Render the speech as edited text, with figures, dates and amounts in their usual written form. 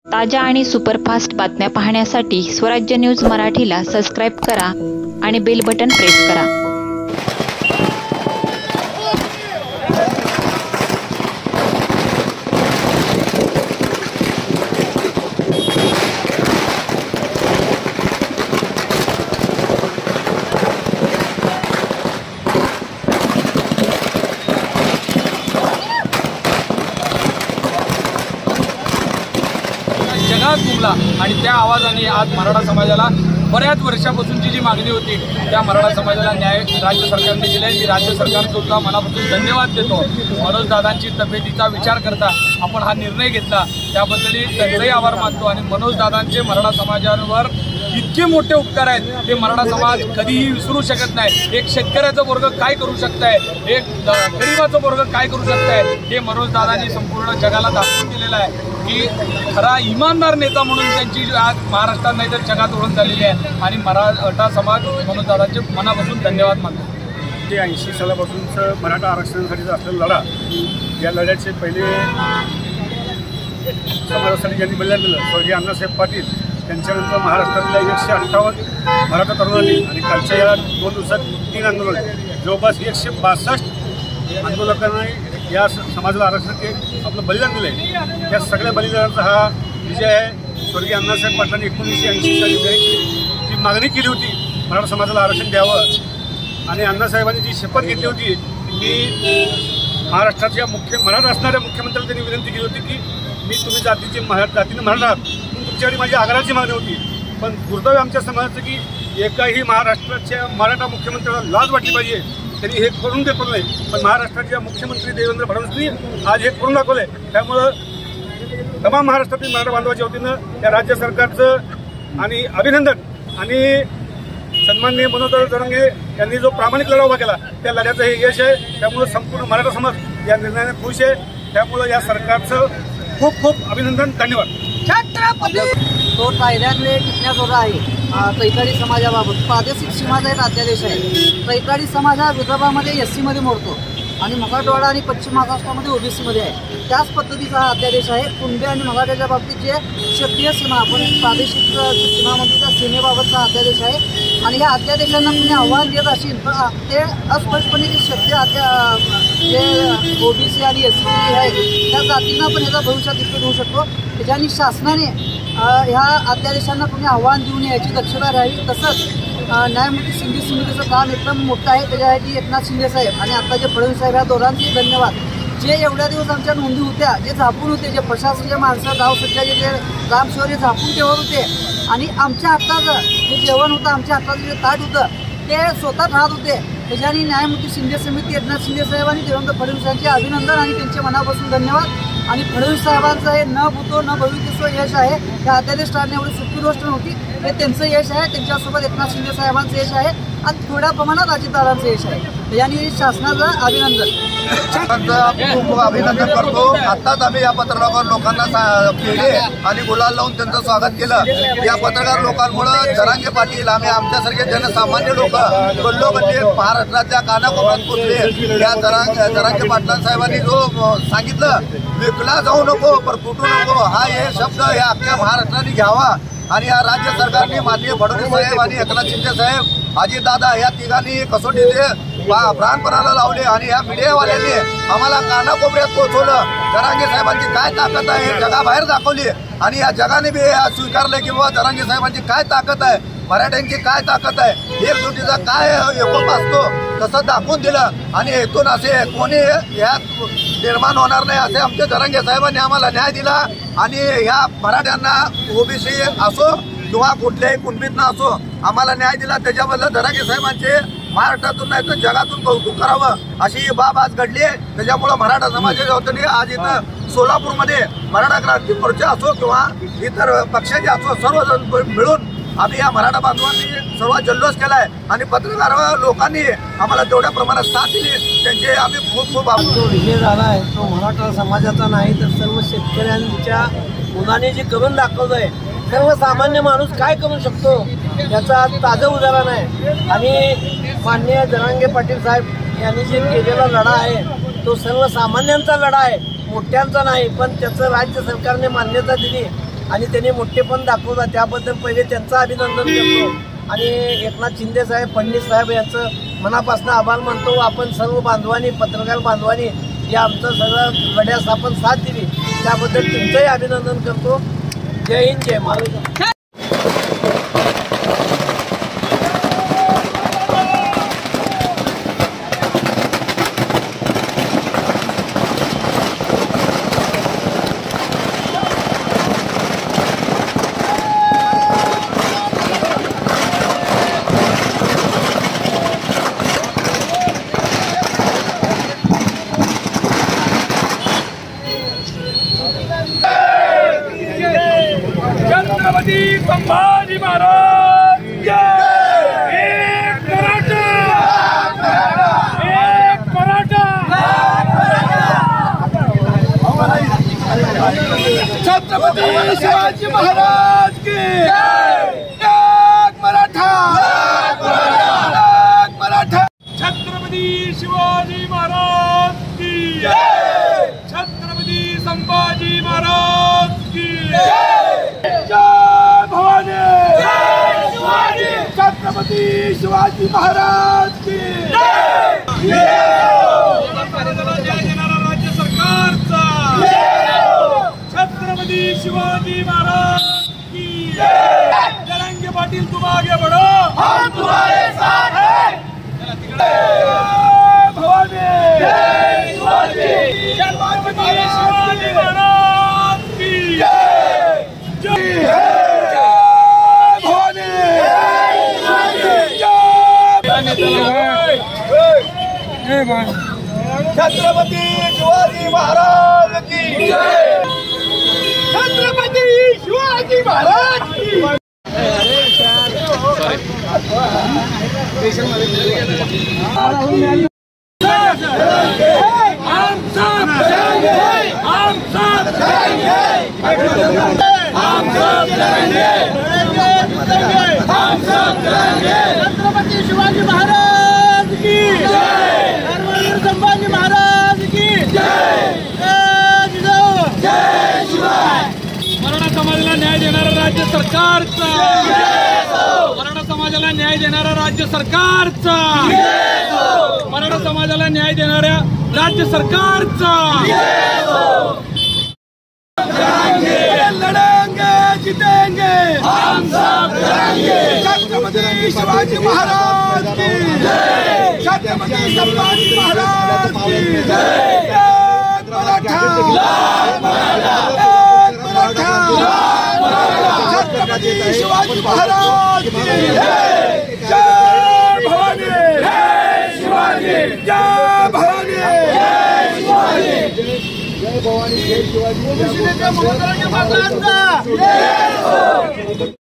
ताज्या आणि सुपरफास्ट बातम्या पाहण्यासाठी स्वराज्य न्यूज मराठीला सबस्क्राईब करा आणि बेल बटन प्रेस करा। जगात घुमला आणि त्या आवाजाने आज मराठा समाजाला बऱ्याच वर्षापासूनची जी मागणी होती त्या मराठा समाजाला न्याय राज्य सरकारने दिला आहे। मी राज्य सरकारचा मनापासून धन्यवाद देतो। मनोज दादांची तब्येतीचा विचार करता आपण हा निर्णय घेतला त्याबद्दल त्यांचेही आभार मानतो। आणि मनोज दादांचे मराठा समाजावर इतके मोठे उपकार आहेत ते मराठा समाज कधीही विसरू शकत नाही। एक शेतकऱ्याचा वर्ग काय करू शकताय, एक गरीबाचा वर्ग काय करू शकताय हे मनोज दादांनी संपूर्ण जगाला दाखवून दिलेलं आहे की खरा इमानदार नेता म्हणून त्यांची आज महाराष्ट्रात नाही तर जगात ओळख झालेली आहे। आणि मराठा समाज मनोज दादांचे मनापासून धन्यवाद मानतो। ते 80 सालापासूनचं मराठा आरक्षणासाठीचा असलेला लढा, या लढ्याचे पहिले समाजासाठी ज्यांनी बलिदान दिलं स्वर्गीय अण्णासाहेब पाटील, त्यांच्यानंतर महाराष्ट्रातल्या 158 मराठा तरुणांनी आणि कालच्या या 2 दिवसात 3 आंदोलन जवळपास 162 आंदोलकांनी या समाजाला आरक्षणाचे आपलं बलिदान दिलं आहे। या सगळ्या बलिदानाचा हा विजय आहे। स्वर्गीय अण्णासाहेब पाटलांनी 1980 साली जी मागणी केली होती मराठा समाजाला आरक्षण द्यावं आणि अण्णासाहेबांनी जी शपथ घेतली होती की महाराष्ट्राच्या मराठा असणाऱ्या मुख्यमंत्र्यांनी त्यांनी विनंती केली होती की तुम्ही जातीने मराठा आहात, तुमच्याकडे माझी आग्रहाची मागणी होती। पण दुर्दैव आमच्या समाजाचं की एकाही महाराष्ट्राच्या मराठा मुख्यमंत्र्याला लाज वाटली पाहिजे, त्यांनी हे करून देतो नाही। पण महाराष्ट्राच्या मुख्यमंत्री देवेंद्र फडणवीसांनी आज हे करून दाखवलंय। त्यामुळं तमाम महाराष्ट्रातील मराठा बांधवाच्या वतीनं त्या राज्य सरकारचं आणि अभिनंदन आणि सन्माननीय मनोज जरांगे यांनी जो प्रामाणिक लढा उभा केला त्या लढ्याचं हे यश आहे। त्यामुळे संपूर्ण मराठा समाज या निर्णयाने खुश आहे। त्यामुळे या सरकारचं खूप खूप अभिनंदन, धन्यवाद। तो कायद्याने टिकण्यास होता आहे। तैताडी समाजाबाबत प्रादेशिक सीमाचा एक अध्यादेश आहे। तैताडी समाज हा विदर्भामध्ये SC मध्ये मोडतो आणि मराठवाडा आणि पश्चिम महाराष्ट्रामध्ये OBC मध्ये आहे। त्याच पद्धतीचा हा अध्यादेश आहे। कुणबी आणि मराठ्याच्या बाबतीत जे क्षेत्रीय सीमा आपण प्रादेशिक सीमा म्हणतो त्या सीमेबाबतचा अध्यादेश आहे। आणि या अध्यादेशांना तुम्ही आव्हान देत असेल तर ते अस्पष्टपणे जे क्षेत्रीय जे OBC आणि SC आहे त्या जातींना पण याचा भविष्यात इफेक्ट होऊ शकतो। त्याच्यानी शासनाने ह्या अध्यादेशांना तुम्ही आव्हान देऊन याची दक्षता घ्यावी। तसंच न्यायमूर्ती शिंदे समितीचं काम एकदम मोठं आहे, त्याच्यासाठी एकनाथ शिंदे साहेब आणि आत्ताचे फडणवीस साहेब या दोघांचे धन्यवाद। जे एवढ्या दिवस आमच्या नोंदी होत्या, जे झापून होते, जे प्रशासनाचे माणसं गाव सध्याचे जे ग्रामसेवक झापून ठेवत होते आणि आमच्या हक्काचं जे जेवण होतं, आमच्या हक्काचं जे ताट होतं ते स्वतः राहत होते, त्याच्यानी न्यायमूर्ती शिंदे समिती एकनाथ शिंदे साहेब आणि देवेंद्र फडणवीस यांचे अभिनंदन आणि त्यांचे मनापासून धन्यवाद। आणि फडणवीस साहेबांचं हे न भूतो न भविष्यचं यश आहे। त्या अध्यादेश काढणे एवढी सोपी गोष्ट नव्हती, हे त्यांचं यश आहे। त्यांच्यासोबत एकनाथ शिंदे साहेबांचं यश आहे आणि थोड्या प्रमाणात अजितदादांचं यश आहे। यानी शासनाचं अभिनंदन खूप अभिनंदन करतो। आत्ताच आम्ही या पत्रकार लोकांना केले आणि गुलाल लावून त्यांचं स्वागत केलं। या पत्रकार लोकांमुळे जरांगे पाटील आम्ही आमच्यासारखे जनसामान्य लोक गल्लोगल्ली महाराष्ट्राच्या कानाकोपऱ्यात पोचले। या जरांगे पाटलां साहेबांनी जो सांगितलं विकला जाऊ नको पर फुटू नको, हा हे शब्द या अख्ख्या महाराष्ट्राने घ्यावा। आणि या राज्य सरकारने माननीय फडणवीस साहेब आणि एकनाथ शिंदे साहेब अजितदादा या तिघांनी कसोटीचे प्राणपणाला लावले आणि या मीडियावाल्यांनी आम्हाला कानाकोपऱ्यात पोहोचवलं। जरांगे साहेबांची काय ताकद आहे हे जगाबाहेर दाखवली आणि या जगाने बी स्वीकारले की बाबा जरांगे साहेबांची काय ताकद आहे, मराठ्यांची काय ताकद आहे, एकजुटीचा काय एकोप असतो तसं दाखवून दिलं। आणि इथून असे कोणी यात निर्माण होणार नाही असे आमच्या जरांगे साहेबांनी आम्हाला न्याय दिला। आणि ह्या मराठ्यांना OBC असो किंवा कुठल्याही कुणबीतनं असो आम्हाला न्याय दिला, त्याच्याबद्दल जरांगे साहेबांचे महाराष्ट्रातून नाही तर जगातून कौतुक करावं अशी बाब आज घडली आहे। त्याच्यामुळं मराठा समाजाच्या वतीने आज इथं सोलापूरमध्ये मराठा क्रांती मोर्चा असो किंवा इतर पक्षाचे असो सर्वजण मिळून आम्ही या मराठा बांधवांनी सर्व जल्लोष केला आहे आणि पत्रकार लोकांनी आम्हाला तेवढ्या प्रमाणात साथ दिली, त्यांचे आम्ही खूप खूप आभार। जो विजय झाला आहे तो मराठा समाजाचा नाही तर सर्व शेतकऱ्यांच्या मुलाने जे करून दाखवलं आहे, सर्वसामान्य माणूस काय करू शकतो याचा ताजं उदाहरण आहे। आणि माननीय जरांगे पाटील साहेब यांनी जे केलेला लढा आहे तो सर्वसामान्यांचा लढा आहे, मोठ्यांचा नाही। पण त्याचं राज्य सरकारने मान्यता दिली आणि त्यांनी मोठेपण दाखवला त्याबद्दल पहिले त्यांचं अभिनंदन करतो आणि एकनाथ शिंदे साहेब, फडणवीस साहेब यांचं मनापासून आभार मानतो. आपण सर्व बांधवांनी, पत्रकार बांधवांनी या आमचं सगळं लढ्यास आपण साथ दिली त्याबद्दल तुमचंही अभिनंदन करतो. जय हिंद, जय महाराष्ट्र. छत्रपती संभाजी महाराज एक मराठा, एक मराठा. छत्रपती शिवाजी महाराज की एक मराठा, एक मराठा. छत्रपती शिवाजी महाराज की, छत्रपती संभाजी महाराज की. जय भवानी, जय शिवाजी. छत्रपती शिवाजी महाराज की राज्य सरकारचा. छत्रपती शिवाजी महाराज की. जरांगे पाटील तुम आगे बढ़ो, हम तुम्हारे साथ हैं. जय भवानी, जय शिवाजी. छत्रपती शिवाजी महाराज की. छत्रपती शिवाजी महाराज की. छत्रपती शिवाजी महाराज की. छत्रपती शिवाजी महाराज की जय. धर्मवीर संभाजी महाराज की जय. जय शिवाय. मराठा समाजाला न्याय देणारं राज्य सरकारचा. मराठा समाजाला न्याय देणारं राज्य सरकारचा. मराठा समाजाला न्याय देणाऱ्या राज्य सरकारचा. लढेंगे, जीतेंगे, हम सब लड़ेंगे. छत्रपती शिवाजी महाराज की जय. छत्रपती संभाजी महाराज की जय. एक मराठा, एक मराठा. छत्रपती शिवाजी महाराज की जय. जय भवानी, जय शिवाजी. जय भवानी, जय शिवाजी. जय भवानी, जय शिवाजी.